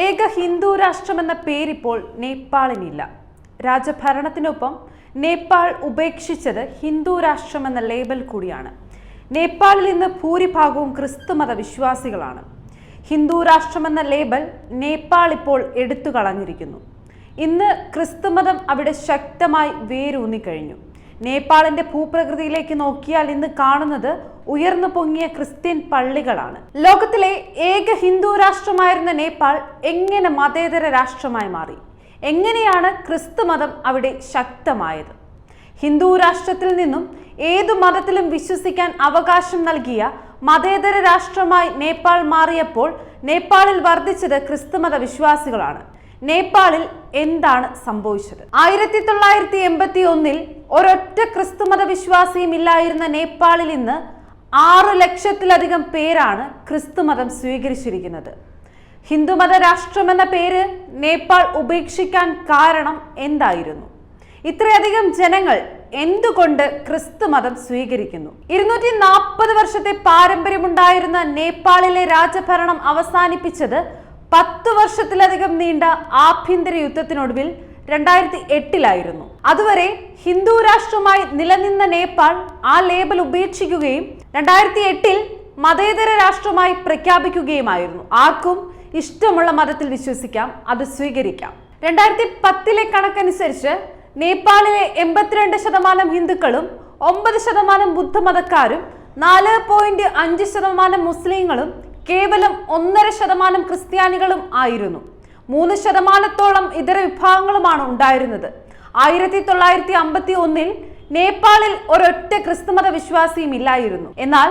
ഏക ഹിന്ദു രാഷ്ട്രമെന്ന പേരിപ്പോൾ നേപ്പാളിനില്ല. രാജഭരണത്തിനൊപ്പം നേപ്പാൾ ഉപേക്ഷിച്ചത് ഹിന്ദു രാഷ്ട്രമെന്ന ലേബൽ കൂടിയാണ്. നേപ്പാളിൽ ഇന്ന് ഭൂരിഭാഗവും ക്രിസ്തുമത വിശ്വാസികളാണ്. ഹിന്ദു രാഷ്ട്രമെന്ന ലേബൽ നേപ്പാൾ ഇപ്പോൾ എടുത്തു കളഞ്ഞിരിക്കുന്നു. ഇന്ന് ക്രിസ്തുമതം അവിടെ ശക്തമായി വേരൂന്നിക്കഴിഞ്ഞു. നേപ്പാളിന്റെ ഭൂപ്രകൃതിയിലേക്ക് നോക്കിയാൽ ഇന്ന് കാണുന്നത് ഉയർന്നു പൊങ്ങിയ ക്രിസ്ത്യൻ പള്ളികളാണ്. ലോകത്തിലെ ഏക ഹിന്ദു രാഷ്ട്രമായിരുന്ന നേപ്പാൾ എങ്ങനെ മതേതര രാഷ്ട്രമായി മാറി? എങ്ങനെയാണ് ക്രിസ്തുമതം അവിടെ ശക്തമായത്? ഹിന്ദു രാഷ്ട്രത്തിൽ നിന്നും ഏതു മതത്തിലും വിശ്വസിക്കാൻ അവകാശം നൽകിയ മതേതര രാഷ്ട്രമായി നേപ്പാൾ മാറിയപ്പോൾ നേപ്പാളിൽ വർദ്ധിച്ചത് ക്രിസ്തുമത വിശ്വാസികളാണ്. നേപ്പാളിൽ എന്താണ് സംഭവിച്ചത്? 1981 ഒരൊറ്റ ക്രിസ്തുമത വിശ്വാസിയും ഇല്ലായിരുന്ന നേപ്പാളിൽ ഇന്ന് 6 ലക്ഷത്തിലധികം പേരാണ് ക്രിസ്തുമതം സ്വീകരിച്ചിരിക്കുന്നത്. ഹിന്ദുമത രാഷ്ട്രമെന്ന പേര് നേപ്പാൾ ഉപേക്ഷിക്കാൻ കാരണം എന്തായിരുന്നു? ഇത്രയധികം ജനങ്ങൾ എന്തുകൊണ്ട് ക്രിസ്തുമതം സ്വീകരിക്കുന്നു? 240 വർഷത്തെ പാരമ്പര്യമുണ്ടായിരുന്ന നേപ്പാളിലെ രാജഭരണം അവസാനിപ്പിച്ചത് 10 വർഷത്തിലധികം നീണ്ട ആഭ്യന്തര യുദ്ധത്തിനൊടുവിൽ 2008 അതുവരെ ഹിന്ദു രാഷ്ട്രമായി നിലനിന്ന നേപ്പാൾ ആ ലേബൽ ഉപേക്ഷിക്കുകയും 2008 മതേതര രാഷ്ട്രമായി പ്രഖ്യാപിക്കുകയുമായിരുന്നു. ആർക്കും ഇഷ്ടമുള്ള മതത്തിൽ വിശ്വസിക്കാം, അത് സ്വീകരിക്കാം. 2010 കണക്കനുസരിച്ച് നേപ്പാളിലെ 82% ഹിന്ദുക്കളും 9% ബുദ്ധമതക്കാരും 4.5% മുസ്ലിങ്ങളും കേവലം 1.5% ക്രിസ്ത്യാനികളും ആയിരുന്നു. 3%-ഓളം ഇതര വിഭാഗങ്ങളുമാണ് ഉണ്ടായിരുന്നത്. 1951 നേപ്പാളിൽ ഒരൊറ്റ ക്രിസ്തുമത വിശ്വാസിയും ഇല്ലായിരുന്നു. എന്നാൽ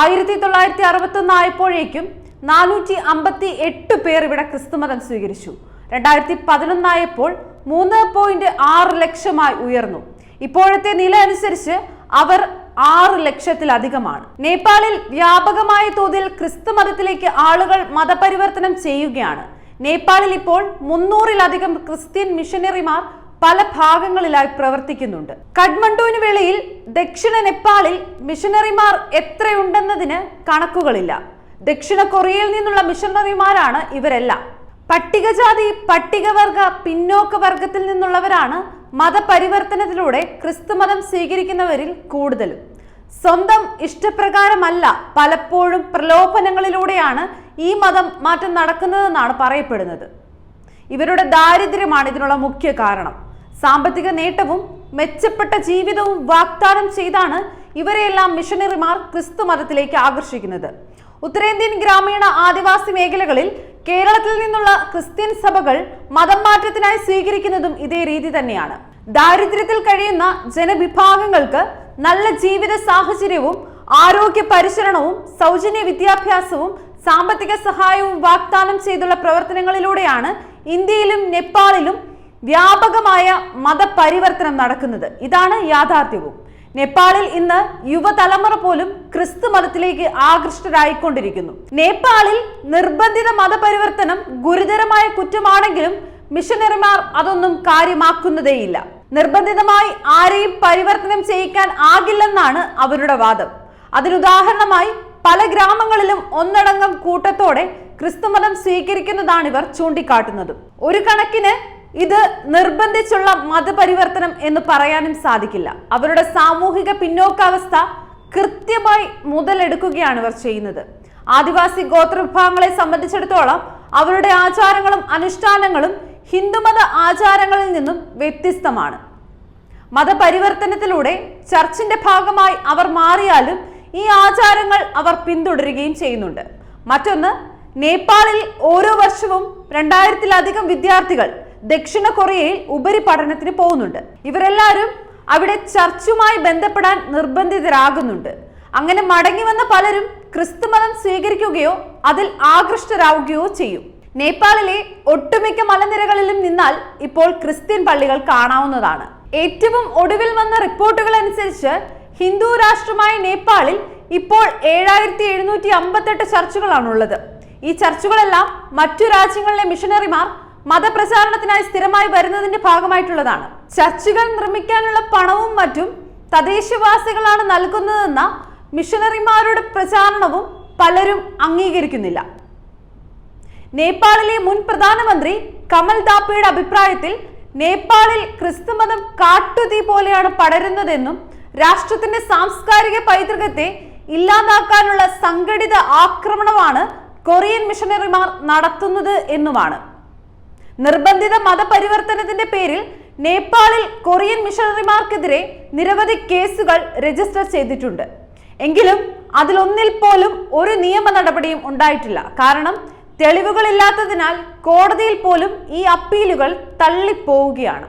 1961 ആയപ്പോഴേക്കും 458 പേർ ഇവിടെ ക്രിസ്തുമതം സ്വീകരിച്ചു. 2011 ആയപ്പോൾ 3.6 ലക്ഷമായി ഉയർന്നു. ഇപ്പോഴത്തെ നില അനുസരിച്ച് അവർ 6 ലക്ഷത്തിലധികമാണ്. നേപ്പാളിൽ വ്യാപകമായ തോതിൽ ക്രിസ്തുമതത്തിലേക്ക് ആളുകൾ മതപരിവർത്തനം ചെയ്യുകയാണ്. നേപ്പാളിൽ ഇപ്പോൾ 300-ലധികം ക്രിസ്ത്യൻ മിഷനറിമാർ പല ഭാഗങ്ങളിലായി പ്രവർത്തിക്കുന്നുണ്ട്. കഠ്മണ്ഡുവിന് വെളിയിൽ ദക്ഷിണ നേപ്പാളിൽ മിഷനറിമാർ എത്രയുണ്ടെന്നതിന് കണക്കുകളില്ല. ദക്ഷിണ കൊറിയയിൽ നിന്നുള്ള മിഷനറിമാരാണ് ഇവരെല്ലാം. പട്ടികജാതി, പട്ടികവർഗ, പിന്നോക്ക വർഗത്തിൽ നിന്നുള്ളവരാണ് മതപരിവർത്തനത്തിലൂടെ ക്രിസ്തുമതം സ്വീകരിക്കുന്നവരിൽ കൂടുതലും. സ്വന്തം ഇഷ്ടപ്രകാരമല്ല, പലപ്പോഴും പ്രലോഭനങ്ങളിലൂടെയാണ് ഈ മതം മാറ്റം നടക്കുന്നതെന്നാണ് പറയപ്പെടുന്നത്. ഇവരുടെ ദാരിദ്ര്യമാണ് ഇതിനുള്ള മുഖ്യ കാരണം. സാമ്പത്തിക നേട്ടവും മെച്ചപ്പെട്ട ജീവിതവും വാഗ്ദാനം ചെയ്താണ് ഇവരെയെല്ലാം മിഷനറിമാർ ക്രിസ്തുമതത്തിലേക്ക് ആകർഷിക്കുന്നത്. ഉത്തരേന്ത്യൻ ഗ്രാമീണ ആദിവാസി മേഖലകളിൽ കേരളത്തിൽ നിന്നുള്ള ക്രിസ്ത്യൻ സഭകൾ മതം മാറ്റത്തിനായി സ്വീകരിക്കുന്നതും ഇതേ രീതി തന്നെയാണ്. ദാരിദ്ര്യത്തിൽ കഴിയുന്ന ജനവിഭാഗങ്ങൾക്ക് നല്ല ജീവിത സാഹചര്യവും ആരോഗ്യ പരിചരണവും സൗജന്യ വിദ്യാഭ്യാസവും സാമ്പത്തിക സഹായവും വാഗ്ദാനം ചെയ്തുള്ള പ്രവർത്തനങ്ങളിലൂടെയാണ് ഇന്ത്യയിലും നേപ്പാളിലും വ്യാപകമായ മതപരിവർത്തനം നടക്കുന്നത്. ഇതാണ് യാഥാർത്ഥ്യവും. നേപ്പാളിൽ ഇന്ന് യുവതലമുറ പോലും ക്രിസ്തു മതത്തിലേക്ക് ആകൃഷ്ടരായിക്കൊണ്ടിരിക്കുന്നു. നേപ്പാളിൽ നിർബന്ധിത മതപരിവർത്തനം ഗുരുതരമായ കുറ്റമാണെങ്കിലും മിഷനറിമാർ അതൊന്നും കാര്യമാക്കുന്നതേയില്ല. നിർബന്ധിതമായി ആരെയും പരിവർത്തനം ചെയ്യിക്കാൻ ആകില്ലെന്നാണ് അവരുടെ വാദം. അതിനുദാഹരണമായി പല ഗ്രാമങ്ങളിലും ഒന്നടങ്കം കൂട്ടത്തോടെ ക്രിസ്തുമതം സ്വീകരിക്കുന്നതാണ് ഇവർ ചൂണ്ടിക്കാട്ടുന്നത്. ഒരു കണക്കിന് ഇത് നിർബന്ധിച്ചുള്ള മതപരിവർത്തനം എന്ന് പറയാനും സാധിക്കില്ല. അവരുടെ സാമൂഹിക പിന്നോക്കാവസ്ഥ കൃത്യമായി മുതലെടുക്കുകയാണ് ഇവർ ചെയ്യുന്നത്. ആദിവാസി ഗോത്രവിഭാഗങ്ങളെ സംബന്ധിച്ചിടത്തോളം അവരുടെ ആചാരങ്ങളും അനുഷ്ഠാനങ്ങളും ഹിന്ദുമത ആചാരങ്ങളിൽ നിന്നും വ്യത്യസ്തമാണ്. മതപരിവർത്തനത്തിലൂടെ ചർച്ചിന്റെ ഭാഗമായി അവർ മാറിയാലും ഈ ആചാരങ്ങൾ അവർ പിന്തുടരുകയും ചെയ്യുന്നുണ്ട്. മറ്റൊന്ന്, നേപ്പാളിൽ ഓരോ വർഷവും 2000-ലധികം വിദ്യാർത്ഥികൾ ദക്ഷിണ കൊറിയയിൽ ഉപരിപഠനത്തിന് പോകുന്നുണ്ട്. ഇവരെല്ലാവരും അവിടെ ചർച്ചുമായി ബന്ധപ്പെടാൻ നിർബന്ധിതരാകുന്നുണ്ട്. അങ്ങനെ മടങ്ങി വന്ന പലരും ക്രിസ്തുമതം സ്വീകരിക്കുകയോ അതിൽ ആകൃഷ്ടരാകുകയോ ചെയ്യും. നേപ്പാളിലെ ഒട്ടുമിക്ക മലനിരകളിലും നിന്നാൽ ഇപ്പോൾ ക്രിസ്ത്യൻ പള്ളികൾ കാണാവുന്നതാണ്. ഏറ്റവും ഒടുവിൽ വന്ന റിപ്പോർട്ടുകൾ അനുസരിച്ച് ഹിന്ദു രാഷ്ട്രമായ നേപ്പാളിൽ ഇപ്പോൾ 7758 ചർച്ചുകളാണുള്ളത്. ഈ ചർച്ചുകളെല്ലാം മറ്റു രാജ്യങ്ങളിലെ മിഷനറിമാർ മതപ്രചാരണത്തിനായി സ്ഥിരമായി വരുന്നതിന്റെ ഭാഗമായിട്ടുള്ളതാണ്. ചർച്ചുകൾ നിർമ്മിക്കാനുള്ള പണവും മറ്റും തദ്ദേശവാസികളാണ് നൽകുന്നതെന്ന മിഷനറിമാരുടെ പ്രചാരണവും പലരും അംഗീകരിക്കുന്നില്ല. നേപ്പാളിലെ മുൻ പ്രധാനമന്ത്രി കമൽ താപ്പയുടെ അഭിപ്രായത്തിൽ നേപ്പാളിൽ ക്രിസ്തുമതം കാട്ടുതീ പോലെയാണ് പടരുന്നതെന്നും രാഷ്ട്രത്തിന്റെ സാംസ്കാരിക പൈതൃകത്തെ ഇല്ലാതാക്കാനുള്ള സംഘടിത ആക്രമണമാണ് കൊറിയൻ മിഷണറിമാർ നടത്തുന്നത് എന്നുമാണ്. നിർബന്ധിത മതപരിവർത്തനത്തിന്റെ പേരിൽ നേപ്പാളിൽ കൊറിയൻ മിഷണറിമാർക്കെതിരെ നിരവധി കേസുകൾ രജിസ്റ്റർ ചെയ്തിട്ടുണ്ട്. എങ്കിലും അതിലൊന്നിൽ പോലും ഒരു നിയമ നടപടിയും ഉണ്ടായിട്ടില്ല. കാരണം തെളിവുകളില്ലാത്തതിനാൽ കോടതിയിൽ പോലും ഈ അപ്പീലുകൾ തള്ളിപ്പോവുകയാണ്.